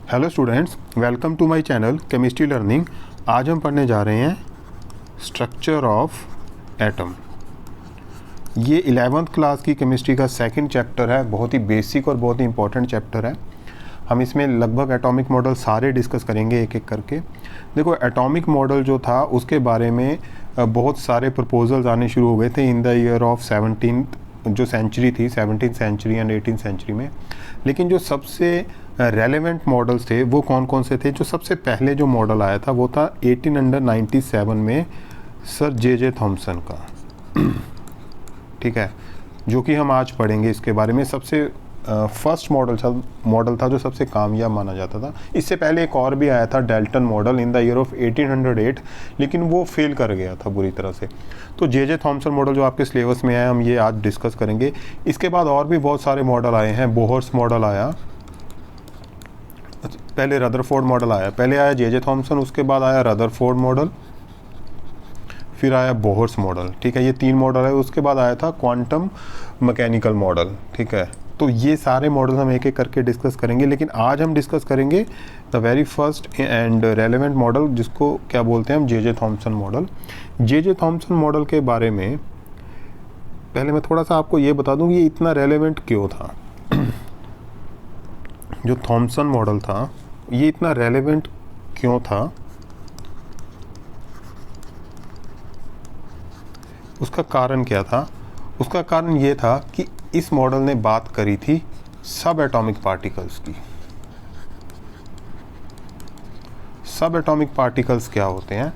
Hello students, welcome to my channel chemistry learning. आज हम पढ़ने जा रहे हैं स्ट्रक्चर ऑफ एटम। ये 11th क्लास की केमिस्ट्री का सेकंड चैप्टर है। बहुत ही बेसिक और बहुत ही इंपॉर्टेंट चैप्टर है। हम इसमें लगभग एटॉमिक मॉडल सारे डिस्कस करेंगे एक एक करके। देखो, एटॉमिक मॉडल जो था उसके बारे में बहुत सारे प्रपोजल्स आने शुरू हो गए थे in the year of 17th जो सेंचुरी थी, 17th century and 18th century में। लेकिन जो सबसे रेलेवेंट मॉडल्स थे वो कौन कौन से थे? जो सबसे पहले जो मॉडल आया था वो था 1897 में सर जे थॉमसन का, ठीक है, जो कि हम आज पढ़ेंगे इसके बारे में। सबसे फर्स्ट मॉडल था जो सबसे कामयाब माना जाता था। इससे पहले एक और भी आया था Dalton model in the year of 1808, लेकिन वो फेल कर गया था बुरी तरह से। तो जे थॉमसन मॉडल जो आपके सिलेबस में आया, हम ये आज डिस्कस करेंगे। इसके बाद और भी बहुत सारे मॉडल आए हैं। बोहर्स मॉडल आया, पहले रदरफोर्ड मॉडल आया, पहले आया जे थॉमसन, उसके बाद आया रदरफोर्ड मॉडल, फिर आया बोहर्स मॉडल, ठीक है। ये 3 मॉडल है। उसके बाद आया था क्वांटम मैकेनिकल मॉडल, ठीक है। तो ये सारे मॉडल हम एक एक करके डिस्कस करेंगे, लेकिन आज हम डिस्कस करेंगे the very first and relevant model, जिसको क्या बोलते हैं हम, J Thomson model. J Thomson model के बारे में पहले मैं थोड़ा सा आपको ये बता दूं कि ये इतना रेलेवेंट क्यों था। जो थॉमसन मॉडल था ये इतना रेलेवेंट क्यों था, उसका कारण क्या था? उसका कारण ये था कि इस मॉडल ने बात करी थी सब एटॉमिक पार्टिकल्स की। सब एटॉमिक पार्टिकल्स क्या होते हैं?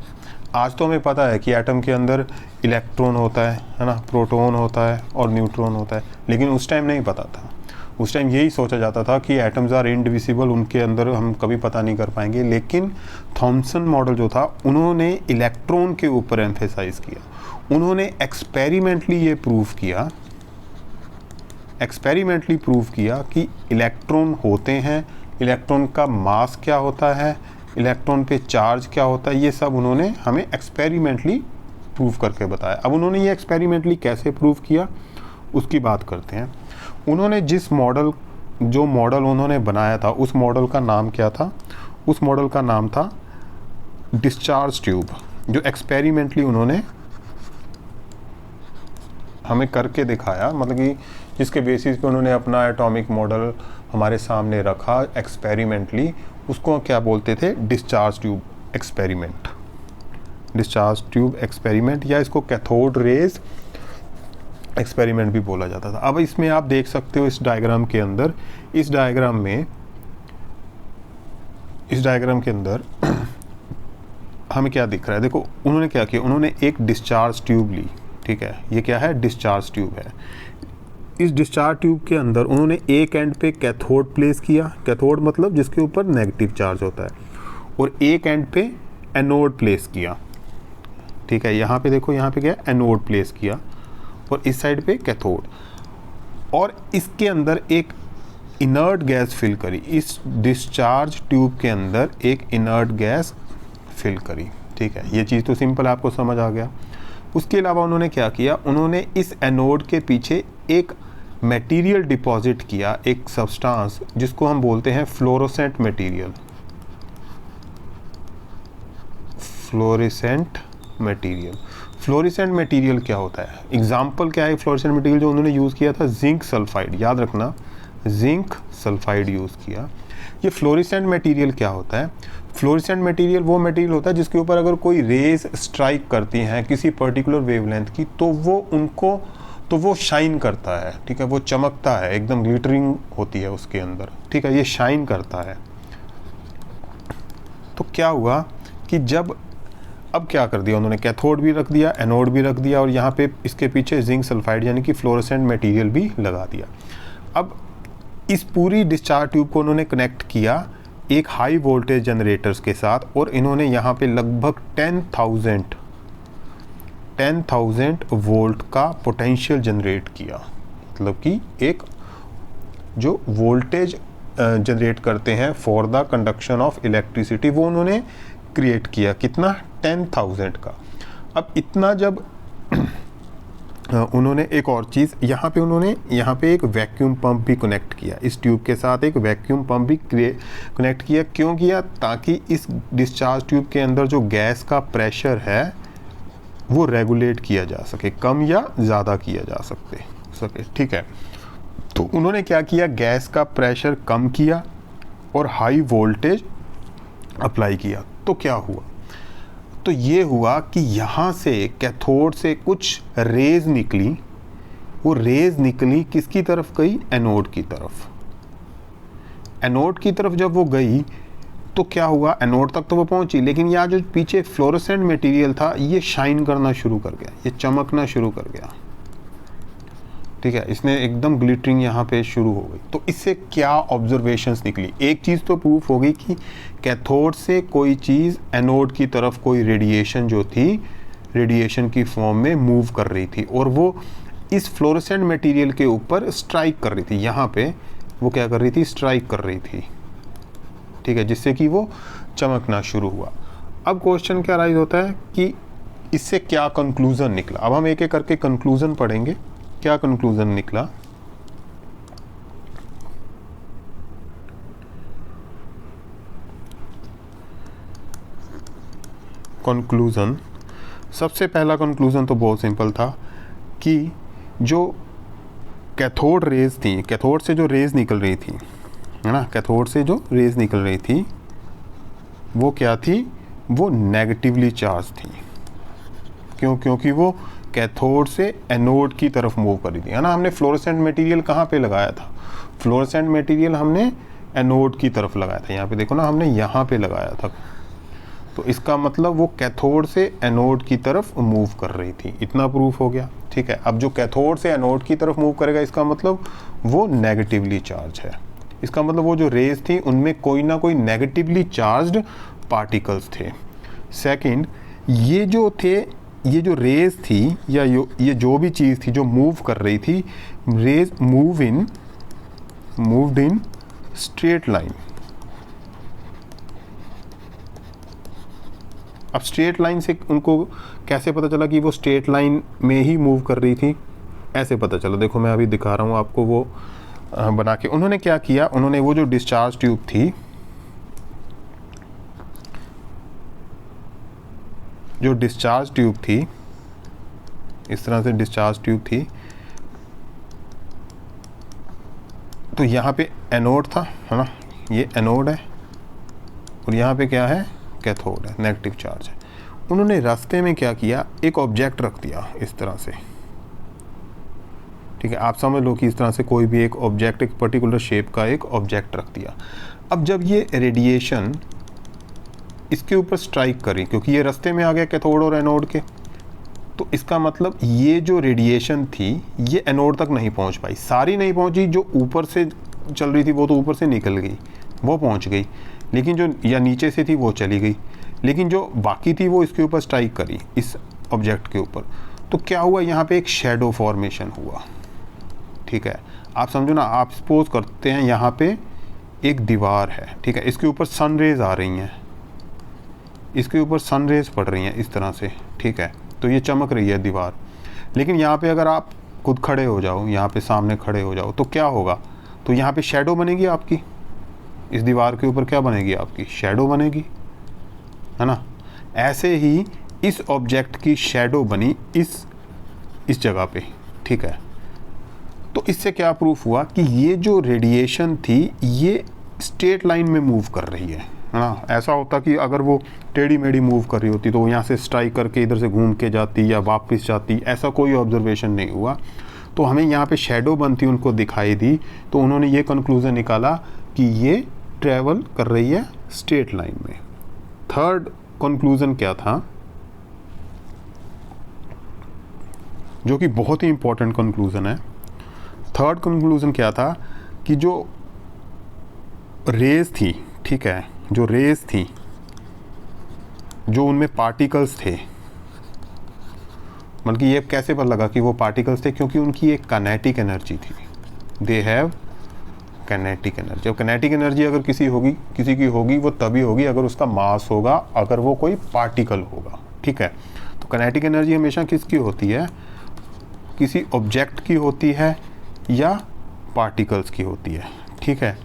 आज तो हमें पता है कि एटम के अंदर इलेक्ट्रॉन होता है ना, प्रोटॉन होता है और न्यूट्रॉन होता है, लेकिन उस टाइम नहीं पता था। उस टाइम यही सोचा जाता था कि एटम्स आर इनडिविजिबल, उनके अंदर हम कभी पता नहीं कर पाएंगे। लेकिन थॉमसन मॉडल जो था, उन्होंने इलेक्ट्रॉन के ऊपर एम्फेसाइज किया। उन्होंने एक्सपेरिमेंटली ये प्रूव किया कि इलेक्ट्रॉन होते हैं, इलेक्ट्रॉन का मास क्या होता है, इलेक्ट्रॉन पे चार्ज क्या होता है, ये सब उन्होंने हमें एक्सपेरिमेंटली प्रूव करके बताया। अब उन्होंने ये एक्सपेरिमेंटली कैसे प्रूव किया उसकी बात करते हैं। उन्होंने जो मॉडल उन्होंने बनाया था, उस मॉडल का नाम क्या था? उस मॉडल का नाम था डिस्चार्ज ट्यूब। जो एक्सपेरिमेंटली उन्होंने हमें करके दिखाया, मतलब कि जिसके बेसिस पे उन्होंने अपना एटॉमिक मॉडल हमारे सामने रखा एक्सपेरिमेंटली, उसको क्या बोलते थे? Discharge tube experiment. Discharge tube experiment, या इसको कैथोड रेज एक्सपेरिमेंट भी बोला जाता था। अब इसमें आप देख सकते हो इस डायग्राम के अंदर, इस डायग्राम के अंदर हमें क्या दिख रहा है? देखो, उन्होंने क्या किया, उन्होंने एक डिस्चार्ज ट्यूब ली, ठीक है। ये क्या है? डिस्चार्ज ट्यूब है। इस डिस्चार्ज ट्यूब के अंदर उन्होंने एक एंड पे कैथोड प्लेस किया, कैथोड मतलब जिसके ऊपर नेगेटिव चार्ज होता है, और एक एंड पे एनोड प्लेस किया, ठीक है। यहाँ पे देखो, यहाँ पे क्या है? एनोड प्लेस किया, और इस साइड पे कैथोड, और इसके अंदर एक इनर्ट गैस फिल करी। इस डिस्चार्ज ट्यूब के अंदर एक इनर्ट गैस फिल करी, ठीक है। ये चीज़ तो सिंपल आपको समझ आ गया। उसके अलावा उन्होंने क्या किया? उन्होंने इस एनोड के पीछे एक मटेरियल डिपॉजिट किया, एक सब्सटेंस जिसको हम बोलते हैं फ्लोरोसेंट मटेरियल। फ्लोरेसेंट मटेरियल क्या होता है? एग्जाम्पल क्या है फ्लोरेसेंट मटेरियल जो उन्होंने यूज़ किया था? जिंक सल्फाइड, याद रखना, जिंक सल्फाइड यूज़ किया। ये फ्लोरेसेंट मटेरियल क्या होता है? फ्लोरेसेंट मटेरियल वो मटेरियल होता है जिसके ऊपर अगर कोई रेज स्ट्राइक करती हैं किसी पर्टिकुलर वेवलेंथ की, तो वो शाइन करता है, ठीक है, वो चमकता है, एकदम ग्लिटरिंग होती है उसके अंदर, ठीक है, ये शाइन करता है। तो क्या हुआ कि अब क्या कर दिया उन्होंने? कैथोड भी रख दिया, एनोड भी रख दिया, और यहाँ पे इसके पीछे जिंक सल्फाइड यानी कि फ्लोरेसेंट मटेरियल भी लगा दिया। अब इस पूरी डिस्चार्ज ट्यूब को उन्होंने कनेक्ट किया एक हाई वोल्टेज जनरेटर्स के साथ, और इन्होंने यहाँ पे लगभग 10,000 वोल्ट का पोटेंशियल जनरेट किया। मतलब कि एक जो वोल्टेज जनरेट करते हैं for the conduction of electricity, वो उन्होंने क्रिएट किया। कितना? 10,000 का। अब इतना जब उन्होंने एक और चीज़ उन्होंने यहाँ पे एक वैक्यूम पंप भी कनेक्ट किया, इस ट्यूब के साथ एक वैक्यूम पंप भी कनेक्ट किया। क्यों किया? ताकि इस डिस्चार्ज ट्यूब के अंदर जो गैस का प्रेशर है वो रेगुलेट किया जा सके, कम या ज़्यादा किया जा सके। ठीक है, तो उन्होंने क्या किया, गैस का प्रेशर कम किया और हाई वोल्टेज अप्लाई किया। तो क्या हुआ? तो ये हुआ कि यहाँ से कैथोड से कुछ रेज निकली, वो रेज निकली किसकी तरफ गई? एनोड की तरफ। एनोड की तरफ जब वो गई तो क्या हुआ? एनोड तक तो वो पहुंची, लेकिन यहाँ जो पीछे फ्लोरोसेंट मटेरियल था ये शाइन करना शुरू कर गया, ये चमकना शुरू कर गया। ठीक है, इसने एकदम ग्लिटरिंग यहाँ पे शुरू हो गई। तो इससे क्या ऑब्जर्वेशंस निकली? एक चीज़ तो प्रूफ हो गई कि कैथोड से कोई चीज़ एनोड की तरफ कोई रेडिएशन जो थी, रेडिएशन की फॉर्म में मूव कर रही थी और वो इस फ्लोरोसेंट मटेरियल के ऊपर स्ट्राइक कर रही थी। यहाँ पे वो क्या कर रही थी? स्ट्राइक कर रही थी। ठीक है, जिससे कि वो चमकना शुरू हुआ। अब क्वेश्चन क्या राइज होता है कि इससे क्या कंक्लूजन निकला? अब हम एक एक करके कंक्लूजन पढ़ेंगे। क्या कंक्लूजन निकला? कंक्लूजन, सबसे पहला कंक्लूजन तो बहुत सिंपल था कि जो कैथोड रेज थी, कैथोड से जो रेज निकल रही थी, है ना, कैथोड से जो रेज निकल रही थी वो क्या थी? वो नेगेटिवली चार्ज थी। क्यों? क्योंकि वो कैथोड से एनोड की तरफ मूव कर रही थी, है ना। हमने फ्लोरोसेंट मटेरियल कहाँ पे लगाया था? फ्लोरोसेंट मटेरियल हमने एनोड की तरफ लगाया था। यहाँ पे देखो ना, हमने यहाँ पे लगाया था। तो इसका मतलब वो कैथोड से एनोड की तरफ मूव कर रही थी। इतना प्रूफ हो गया। ठीक है, अब जो कैथोड से एनोड की तरफ मूव करेगा इसका मतलब वो नेगेटिवली चार्ज है। इसका मतलब वो जो रेज थी उनमें कोई ना कोई नेगेटिवली चार्ज्ड पार्टिकल्स थे। सेकंड, ये जो रेज थी या ये जो भी चीज़ थी जो मूव कर रही थी, rays moved in straight line. अब स्ट्रेट लाइन से उनको कैसे पता चला कि वो स्ट्रेट लाइन में ही मूव कर रही थी? ऐसे पता चला, देखो मैं अभी दिखा रहा हूँ आपको वो बना के। उन्होंने क्या किया, उन्होंने वो जो डिस्चार्ज ट्यूब थी, जो डिस्चार्ज ट्यूब थी, इस तरह से डिस्चार्ज ट्यूब थी, तो यहाँ पे एनोड था, है ना, ये एनोड है और यहाँ पे क्या है? कैथोड है, नेगेटिव चार्ज है। उन्होंने रास्ते में क्या किया? एक ऑब्जेक्ट रख दिया इस तरह से। ठीक है, आप समझ लो कि इस तरह से कोई भी एक ऑब्जेक्ट, एक पर्टिकुलर शेप का एक ऑब्जेक्ट रख दिया। अब जब ये रेडिएशन इसके ऊपर स्ट्राइक करी, क्योंकि ये रास्ते में आ गया कैथोड और एनोड के, तो इसका मतलब ये जो रेडिएशन थी ये एनोड तक नहीं पहुंच पाई, सारी नहीं पहुंची। जो ऊपर से चल रही थी वो तो ऊपर से निकल गई, वो पहुंच गई, लेकिन जो या नीचे से थी वो चली गई, लेकिन जो बाकी थी वो इसके ऊपर स्ट्राइक करी, इस ऑब्जेक्ट के ऊपर। तो क्या हुआ? यहाँ पे एक शेडो फॉर्मेशन हुआ। ठीक है, आप समझो ना, आप सपोज करते हैं यहाँ पे एक दीवार है। ठीक है, इसके ऊपर सन रेज आ रही हैं, इसके ऊपर सन रेज पड़ रही हैं इस तरह से। ठीक है, तो ये चमक रही है दीवार, लेकिन यहाँ पे अगर आप खुद खड़े हो जाओ, यहाँ पे सामने खड़े हो जाओ, तो क्या होगा? तो यहाँ पे शैडो बनेगी आपकी, इस दीवार के ऊपर क्या बनेगी? आपकी शैडो बनेगी, है ना। ऐसे ही इस ऑब्जेक्ट की शैडो बनी इस जगह पे। ठीक है, तो इससे क्या प्रूफ हुआ कि ये जो रेडिएशन थी ये स्ट्रेट लाइन में मूव कर रही है ना। ऐसा होता कि अगर वो टेढ़ी मेढ़ी मूव कर रही होती तो यहाँ से स्ट्राइक करके इधर से घूम के जाती या वापस जाती, ऐसा कोई ऑब्जर्वेशन नहीं हुआ। तो हमें यहाँ पे शैडो बनती उनको दिखाई दी, तो उन्होंने ये कंक्लूजन निकाला कि ये ट्रैवल कर रही है स्ट्रेट लाइन में। थर्ड कंक्लूजन क्या था, जो कि बहुत ही इंपॉर्टेंट कंक्लूजन है। थर्ड कंक्लूजन क्या था कि जो रेज थी, ठीक है, जो रेज थी, जो उनमें पार्टिकल्स थे, बल्कि ये कैसे पता लगा कि वो पार्टिकल्स थे? क्योंकि उनकी एक काइनेटिक एनर्जी थी। They have kinetic energy. अब काइनेटिक एनर्जी अगर किसी की होगी वो तभी होगी अगर उसका मास होगा, अगर वो कोई पार्टिकल होगा। ठीक है, तो काइनेटिक एनर्जी हमेशा किसकी होती है? किसी ऑब्जेक्ट की होती है या पार्टिकल्स की होती है, ठीक है।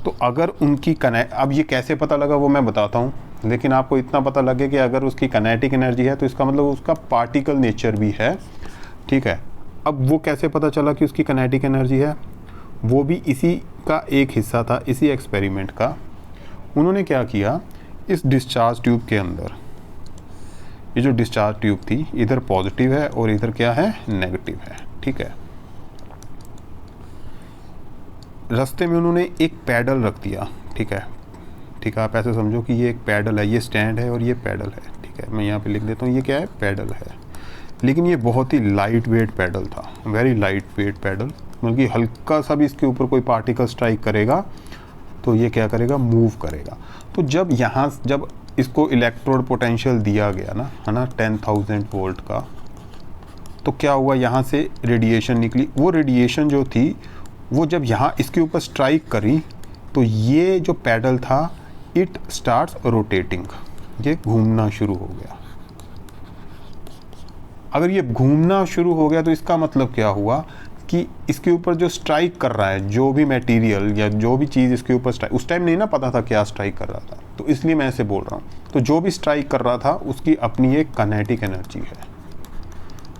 तो अगर उनकी अब ये कैसे पता लगा वो मैं बताता हूँ, लेकिन आपको इतना पता लगे कि अगर उसकी काइनेटिक एनर्जी है तो इसका मतलब उसका पार्टिकल नेचर भी है, ठीक है। अब वो कैसे पता चला कि उसकी काइनेटिक एनर्जी है, वो भी इसी का एक हिस्सा था, इसी एक्सपेरिमेंट का। उन्होंने क्या किया, इस डिस्चार्ज ट्यूब के अंदर, ये जो डिस्चार्ज ट्यूब थी, इधर पॉजिटिव है और इधर क्या है, नेगेटिव है, ठीक है। रास्ते में उन्होंने एक पैडल रख दिया, ठीक है, ठीक है। आप ऐसे समझो कि ये एक पैडल है, ये स्टैंड है और ये पैडल है, ठीक है। मैं यहाँ पे लिख देता हूँ, ये क्या है, पैडल है। लेकिन ये बहुत ही लाइट वेट पैडल था, वेरी लाइट वेट पैडल, बल्कि हल्का सा भी इसके ऊपर कोई पार्टिकल स्ट्राइक करेगा तो ये क्या करेगा, मूव करेगा। तो जब इसको इलेक्ट्रोड पोटेंशियल दिया गया ना, है ना, 10,000 वोल्ट का, तो क्या हुआ, यहाँ से रेडिएशन निकली। वो रेडिएशन जो थी वो जब यहाँ इसके ऊपर स्ट्राइक करी तो ये जो पैडल था, इट स्टार्ट्स रोटेटिंग, ये घूमना शुरू हो गया। अगर ये घूमना शुरू हो गया तो इसका मतलब क्या हुआ कि इसके ऊपर जो स्ट्राइक कर रहा है, जो भी मटेरियल या जो भी चीज़ इसके ऊपर स्ट्राइक, उस टाइम नहीं ना पता था क्या स्ट्राइक कर रहा था, तो इसलिए मैं ऐसे बोल रहा हूँ। तो जो भी स्ट्राइक कर रहा था उसकी अपनी एक काइनेटिक एनर्जी है।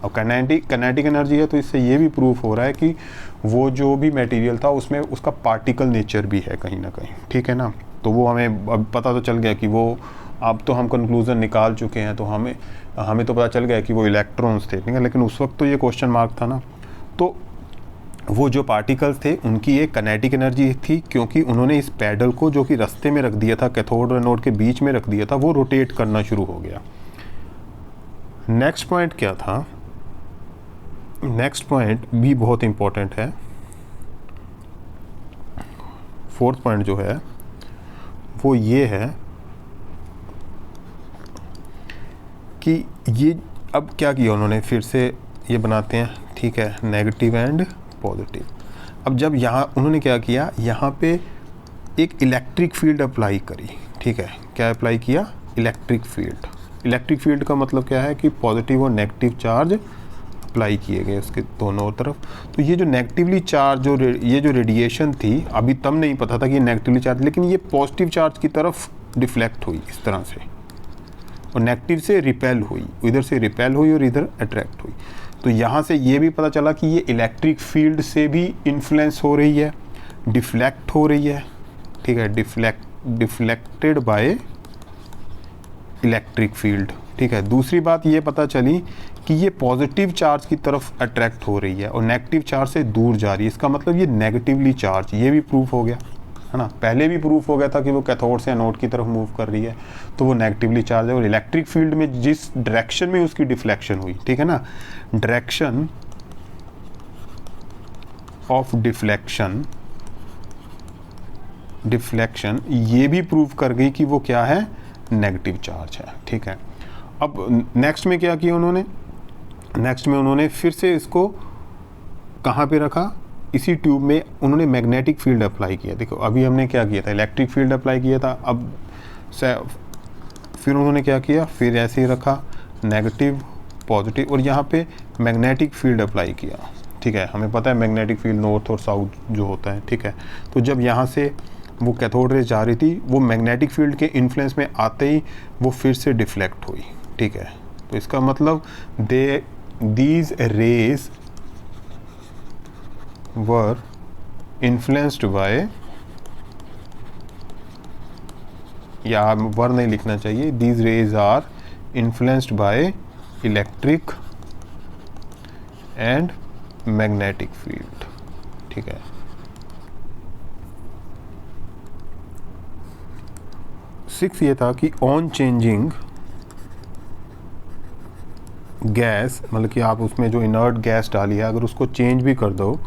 और काइनेटिक एनर्जी है तो इससे ये भी प्रूफ हो रहा है कि वो जो भी मटेरियल था उसमें उसका पार्टिकल नेचर भी है कहीं ना कहीं, ठीक है ना। तो वो हमें अब पता तो चल गया कि वो, अब तो हम कंक्लूजन निकाल चुके हैं, तो हमें तो पता चल गया कि वो इलेक्ट्रॉन्स थे, ठीक है। लेकिन उस वक्त तो ये क्वेश्चन मार्क था ना। तो वो जो पार्टिकल्स थे उनकी एक काइनेटिक एनर्जी थी, क्योंकि उन्होंने इस पैडल को जो कि रास्ते में रख दिया था, कैथोड और एनोड के बीच में रख दिया था, वो रोटेट करना शुरू हो गया। नेक्स्ट पॉइंट क्या था, नेक्स्ट पॉइंट भी बहुत इंपॉर्टेंट है। फोर्थ पॉइंट जो है वो ये है कि ये अब क्या किया उन्होंने, फिर से ये बनाते हैं, ठीक है, नेगेटिव एंड पॉजिटिव। अब जब यहाँ उन्होंने क्या किया, यहाँ पे एक इलेक्ट्रिक फील्ड अप्लाई करी, ठीक है। क्या अप्लाई किया, इलेक्ट्रिक फील्ड। इलेक्ट्रिक फील्ड का मतलब क्या है कि पॉजिटिव और नेगेटिव चार्ज अप्लाई किए गए उसके दोनों तरफ। तो ये जो नेगेटिवली चार्ज, ये जो रेडिएशन थी, अभी तब नहीं पता था कि ये नेगेटिवली चार्ज, लेकिन ये पॉजिटिव चार्ज की तरफ डिफ्लेक्ट हुई इस तरह से, और नेगेटिव से रिपेल हुई, इधर से रिपेल हुई और इधर अट्रैक्ट हुई। तो यहाँ से ये भी पता चला कि ये इलेक्ट्रिक फील्ड से भी इन्फ्लुएंस हो रही है, डिफ्लेक्ट हो रही है, ठीक है, डिफ्लेक्टेड बाय इलेक्ट्रिक फील्ड, ठीक है। दूसरी बात ये पता चली कि ये पॉजिटिव चार्ज की तरफ अट्रैक्ट हो रही है और नेगेटिव चार्ज से दूर जा रही है, इसका मतलब ये नेगेटिवली चार्ज, ये भी प्रूफ हो गया, है ना। पहले भी प्रूफ हो गया था कि वो कैथोड से एनोड की तरफ मूव कर रही है, तो वो नेगेटिवली चार्ज है। और इलेक्ट्रिक फील्ड में जिस डायरेक्शन में उसकी डिफ्लेक्शन हुई, ठीक है ना, डायरेक्शन ऑफ डिफ्लेक्शन ये भी प्रूव कर गई कि वो क्या है, नेगेटिव चार्ज है, ठीक है। अब नेक्स्ट में क्या किया उन्होंने, नेक्स्ट में उन्होंने फिर से इसको कहाँ पे रखा, इसी ट्यूब में उन्होंने मैग्नेटिक फील्ड अप्लाई किया। देखो अभी हमने क्या किया था, इलेक्ट्रिक फील्ड अप्लाई किया था, अब फिर उन्होंने क्या किया, फिर ऐसे ही रखा, नेगेटिव पॉजिटिव, और यहाँ पे मैग्नेटिक फील्ड अप्लाई किया, ठीक है। हमें पता है मैग्नेटिक फील्ड नॉर्थ और साउथ जो होता है, ठीक है। तो जब यहाँ से वो कैथोड रेज जा रही थी, वो मैग्नेटिक फील्ड के इन्फ्लुएंस में आते ही वो फिर से डिफ्लेक्ट हुई, ठीक है। तो इसका मतलब these rays were influenced by, या वर नहीं लिखना चाहिए, these rays are influenced by electric and magnetic field, ठीक है। सिक्स ये था कि ऑन चेंजिंग गैस, मतलब कि आप उसमें जो इनर्ट गैस डाली है अगर उसको चेंज भी कर दो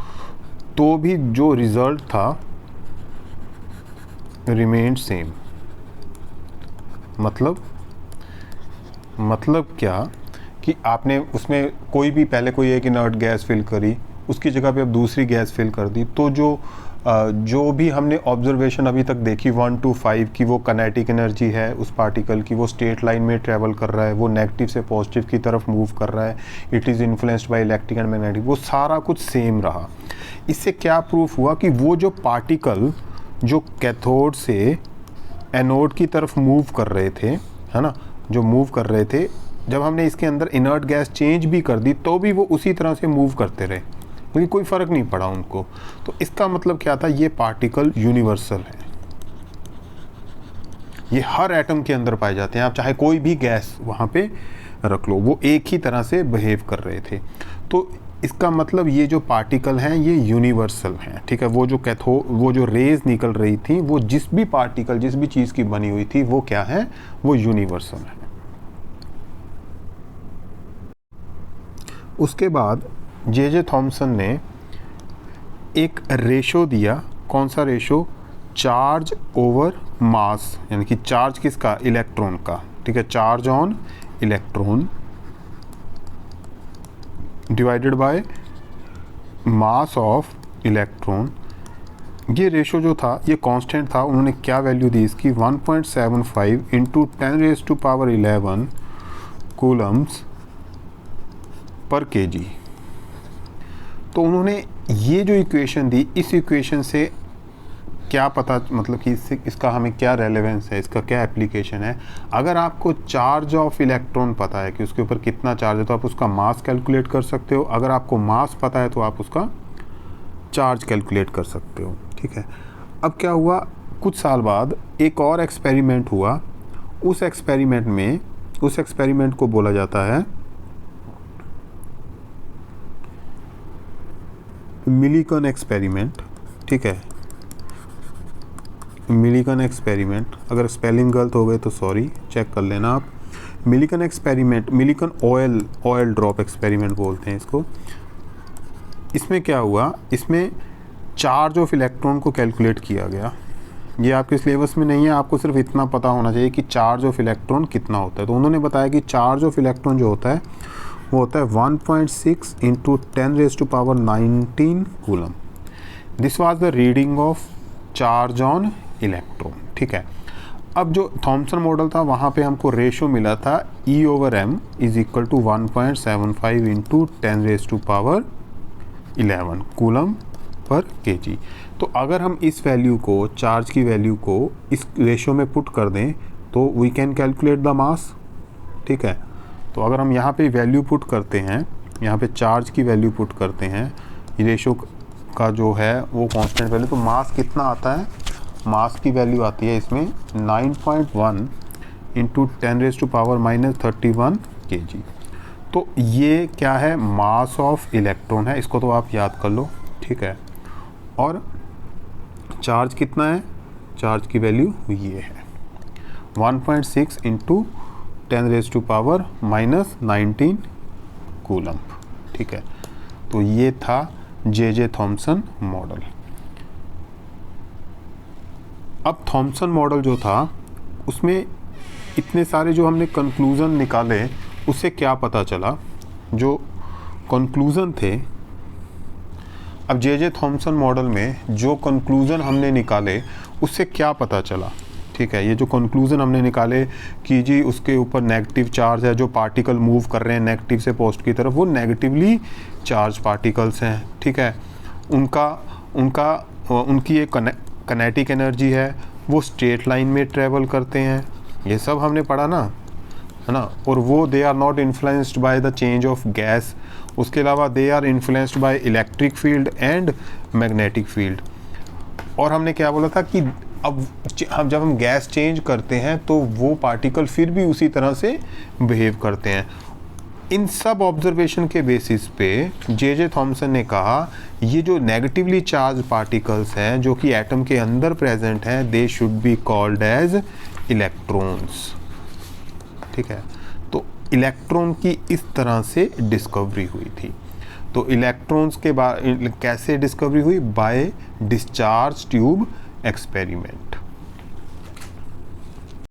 तो भी जो रिजल्ट था रिमेन्ड सेम। मतलब क्या कि आपने उसमें कोई भी पहले कोई एक इनर्ट गैस फिल करी, उसकी जगह पे अब दूसरी गैस फिल कर दी, तो जो जो भी हमने ऑब्जर्वेशन अभी तक देखी 1 to 5 की, वो काइनेटिक एनर्जी है उस पार्टिकल की, वो स्ट्रेट लाइन में ट्रेवल कर रहा है, वो नेगेटिव से पॉजिटिव की तरफ मूव कर रहा है, it is influenced by electric and magnetic, वो सारा कुछ सेम रहा। इससे क्या प्रूफ हुआ कि वो जो पार्टिकल जो कैथोड से एनोड की तरफ मूव कर रहे थे, है ना, जो मूव कर रहे थे, जब हमने इसके अंदर इनर्ट गैस चेंज भी कर दी तो भी वो उसी तरह से मूव करते रहे, क्योंकि कोई फ़र्क नहीं पड़ा उनको। तो इसका मतलब क्या था, ये पार्टिकल यूनिवर्सल है, ये हर एटम के अंदर पाए जाते हैं। आप चाहे कोई भी गैस वहाँ पे रख लो, वो एक ही तरह से बिहेव कर रहे थे। तो इसका मतलब ये जो पार्टिकल हैं ये यूनिवर्सल हैं, ठीक है। वो जो रेज निकल रही थी, वो जिस भी पार्टिकल, जिस भी चीज़ की बनी हुई थी, वो क्या है, वो यूनिवर्सल है। उसके बाद जे थॉमसन ने एक रेशो दिया, कौन सा रेशो, चार्ज ओवर मास, यानी कि चार्ज किसका, इलेक्ट्रॉन का, ठीक है, charge on electron divided by mass of electron. ये रेशो जो था ये कांस्टेंट था। उन्होंने क्या वैल्यू दी इसकी, 1.75 इंटू 10⁻11 कूलम्स पर केजी। तो उन्होंने ये जो इक्वेशन दी, इस इक्वेशन से क्या पता, मतलब कि इसका हमें क्या रेलेवेंस है, इसका क्या एप्लीकेशन है। अगर आपको चार्ज ऑफ इलेक्ट्रॉन पता है कि उसके ऊपर कितना चार्ज है, तो आप उसका मास कैलकुलेट कर सकते हो। अगर आपको मास पता है तो आप उसका चार्ज कैलकुलेट कर सकते हो, ठीक है। अब क्या हुआ, कुछ साल बाद एक और एक्सपेरिमेंट हुआ। उस एक्सपेरिमेंट को बोला जाता है मिलीकन एक्सपेरिमेंट, ठीक है, मिलीकन एक्सपेरिमेंट। अगर स्पेलिंग गलत हो गए तो सॉरी, चेक कर लेना आप। मिलीकन एक्सपेरिमेंट, मिलीकन ऑयल ड्रॉप एक्सपेरिमेंट बोलते हैं इसको। इसमें क्या हुआ, इसमें चार्ज ऑफ इलेक्ट्रॉन को कैलकुलेट किया गया। ये आपके सिलेबस में नहीं है, आपको सिर्फ इतना पता होना चाहिए कि चार्ज ऑफ इलेक्ट्रॉन कितना होता है। तो उन्होंने बताया कि चार्ज ऑफ इलेक्ट्रॉन जो होता है वो होता है 1.6 into 10⁻19 coulomb. This was the reading of charge on electron, ठीक है। अब जो थॉमसन मॉडल था वहाँ पे हमको रेशो मिला था E/m is equal to 1.75 into 10⁻11 coulomb per KG. तो अगर हम इस वैल्यू को, चार्ज की वैल्यू को इस रेशो में पुट कर दें तो we can calculate the mass, ठीक है। तो अगर हम यहाँ पे वैल्यू पुट करते हैं, यहाँ पे चार्ज की वैल्यू पुट करते हैं, रेशो का जो है वो कांस्टेंट वैल्यू, तो मास कितना आता है, मास की वैल्यू आती है इसमें 9.1 इंटू 10⁻31 kg। तो ये क्या है, मास ऑफ इलेक्ट्रॉन है, इसको तो आप याद कर लो, ठीक है। और चार्ज कितना है, चार्ज की वैल्यू ये है 1.6 इंटू 10⁻19 कूलम, ठीक है। तो ये था जे थॉमसन मॉडल। अब थॉमसन मॉडल जो था उसमें इतने सारे जो हमने कंक्लूज़न निकाले, उससे क्या पता चला, जो कंक्लूज़न थे, अब जे थॉमसन मॉडल में जो कंक्लूज़न हमने निकाले उससे क्या पता चला, ठीक है। ये जो कंक्लूज़न हमने निकाले कि जी उसके ऊपर नेगेटिव चार्ज है, जो पार्टिकल मूव कर रहे हैं नेगेटिव से पॉजिटिव की तरफ, वो नेगेटिवली चार्ज पार्टिकल्स हैं, ठीक है। उनकी एक काइनेटिक एनर्जी है, वो स्ट्रेट लाइन में ट्रेवल करते हैं, ये सब हमने पढ़ा ना, है ना। और वो they are not influenced by the change of gas, उसके अलावा they are influenced by electric field and magnetic field. और हमने क्या बोला था कि अब जब हम गैस चेंज करते हैं तो वो पार्टिकल फिर भी उसी तरह से बिहेव करते हैं। इन सब ऑब्जर्वेशन के बेसिस पे जे थॉमसन ने कहा ये जो नेगेटिवली चार्ज पार्टिकल्स हैं जो कि एटम के अंदर प्रेजेंट हैं, they should be called as electrons, ठीक है। तो इलेक्ट्रॉन की इस तरह से डिस्कवरी हुई थी। तो इलेक्ट्रॉन्स के बाद कैसे डिस्कवरी हुई, बाय डिस्चार्ज ट्यूब एक्सपेरिमेंट।